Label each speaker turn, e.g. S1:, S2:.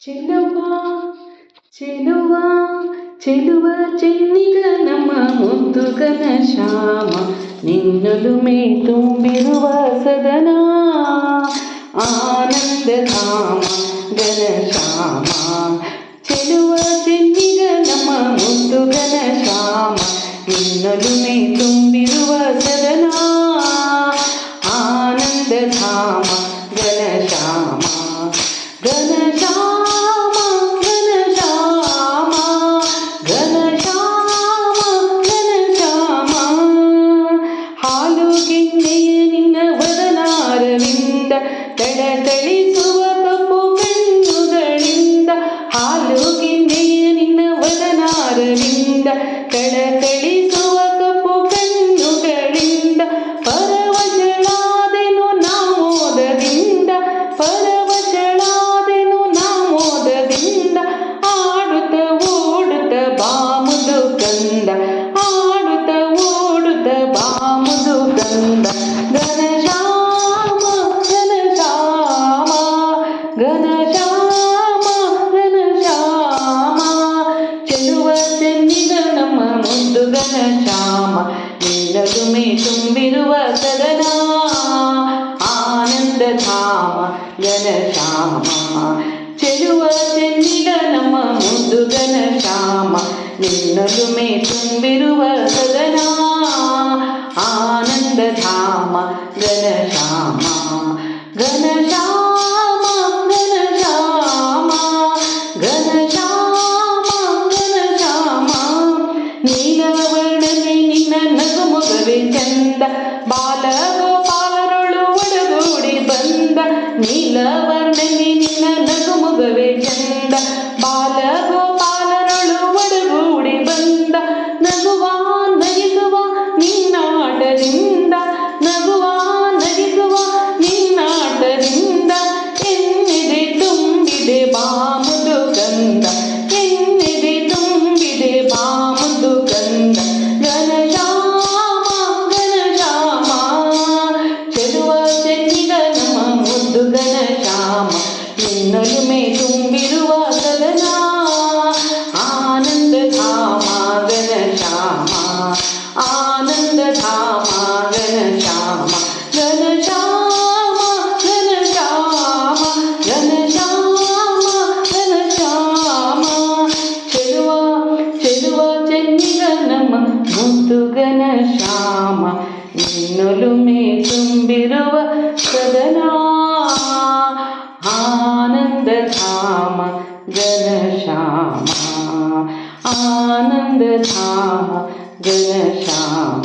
S1: ಚೆಲುವ ಚೆಲುವ ಚೆಲುವ ಚೆನ್ನಿಗ ನಮ್ಮ ಮುದ್ದುಗನ ಶ್ಯಾಮ ನಿನ್ನೊಲುಮೆ ತುಂಬಿರುವ ಸದನ ಆನಂದಧಾಮ ಘನ ಶ್ಯಾಮ ಚೆಲುವ ಚೆನ್ನಿಗ ನಮ್ಮ ಮುದ್ದುಗನ ಶ್ಯಾಮ ನಿನ್ನೊಲುಮೆ ತುಂಬಿರುವ ಸದನ ಆನಂದಧಾಮ ಘನ ಶ್ಯಾಮ ಘನ ಶ್ಯಾಮ ಘನ ಶ್ಯಾಮ ಘನ ಶ್ಯಾಮ ಘನ ಶ್ಯಾಮ ಹಾಲು ಗಿಣ್ಣೆಯ ನಿನ್ನ ವದನಾರವಿಂದ ತಡತಳಿಸುವ ಕಪ್ಪು ಕಣ್ಣುಗಳಿಂದ ಹಾಲು ಗಿಣ್ಣೆಯ ನಿನ್ನ ವದನಾರವಿಂದ ತಡತಳಿಸುವ ಕಪ್ಪು ಕಣ್ಣುಗಳಿಂದ ಪರವಶಳಾದೆನು ನಾಮೋದದಿಂದ ಪರವಶಳಾದೆನು ನಾಮೋದದಿಂದ ಆಡುತ್ತ ಓಡುತ್ತ ಬಾಮುದು ಕಂದ ಆಡುತ್ತ ಓಡುತ್ತ ಬಾಮುದು ಕಂದ ಘನ ಶ್ಯಾಮ ಘನ ಶ್ಯಾಮ ಘನ ಶ್ಯಾಮ ಘನ ಶ್ಯಾಮ ಚೆಲುವ ಚೆನ್ನಿಗ ನಮ್ಮ ಮುದ್ದು ಘನ ಶ್ಯಾಮ ನಿನ್ನೊಲುಮೆ ತುಂಬಿರುವ ಸದನ ಆನಂದಧಾಮ ಘನ ಶ್ಯಾಮ ಚೆಲುವ ಚೆನ್ನಿಗ ನಮ್ಮ ಮುದ್ದು ಘನ ಶ್ಯಾಮ ನಿನ್ನೊಲುಮೆ ತುಂಬಿರುವ ಸದನ ಆನಂದಧಾಮ ಘನ ಶ್ಯಾಮ ಘನ ಶ್ಯಾಮ ಘನ ಶ್ಯಾಮ ಘನ ಶ್ಯಾಮ ಘನ ಶ್ಯಾಮ ನೀಲವರ್ಣನೆ ನಿನ್ನ ನಗುಮೊಗವೇ ಚಂದ ಬಾಲಗೋಪಾಲರೊಳು ಒಡಗೂಡಿ ಬಂದ ನೀಲವರ್ಣನೆ ನಿನ್ನ ನಗುಮೊಗವೇ ಚಂದ ಬಾಲಗೋಪಾಲರೊಳು ಒಡಗೂಡಿ ಬಂದ ನಗುವ ನಗಿಸುವ ನಿನ್ನಾಟದಿಂದ ನಗುವ ನಗಿಸುವ ನಿನ್ನಾಟದಿಂದ ಎನ್ನಿದೆ ತುಂಬಿದೆ ಬಾಮುದು ಕಂದ ಎನ್ನಿದೆ ತುಂಬಿದೆ ಬಾಮುದು ಕಂದ ಘನ ಶ್ಯಾಮ ಘನ ಶ್ಯಾಮ ಚೆಲುವ ಚೆನ್ನಿಗ ನಮ್ಮ ಮುದ್ದು ಘನ ಶ್ಯಾಮ ನಿನ್ನೊಲುಮೆ ತುಂಬಿರುವ ಸದನ ಆನಂದಧಾಮ ಘನ ಶ್ಯಾಮ ಆನಂದಧಾಮ ಘನ ಶ್ಯಾಮ ಘನ ಶ್ಯಾಮ ಘನ ಶ್ಯಾಮ ಘನ ಶ್ಯಾಮ ಘನ ಶ್ಯಾಮ ಚೆಲುವ ಚೆಲುವ ಚೆನ್ನಿಗ ನಮ್ಮ ಮುದ್ದು ಘನ ಶ್ಯಾಮ ನಿನ್ನೊಲುಮೆ ತುಂಬಿರುವ ಸದನ ಆನಂದಧಾಮ ಘನ ಶ್ಯಾಮ ಆನಂದಧಾಮ ಘನ ಶ್ಯಾಮ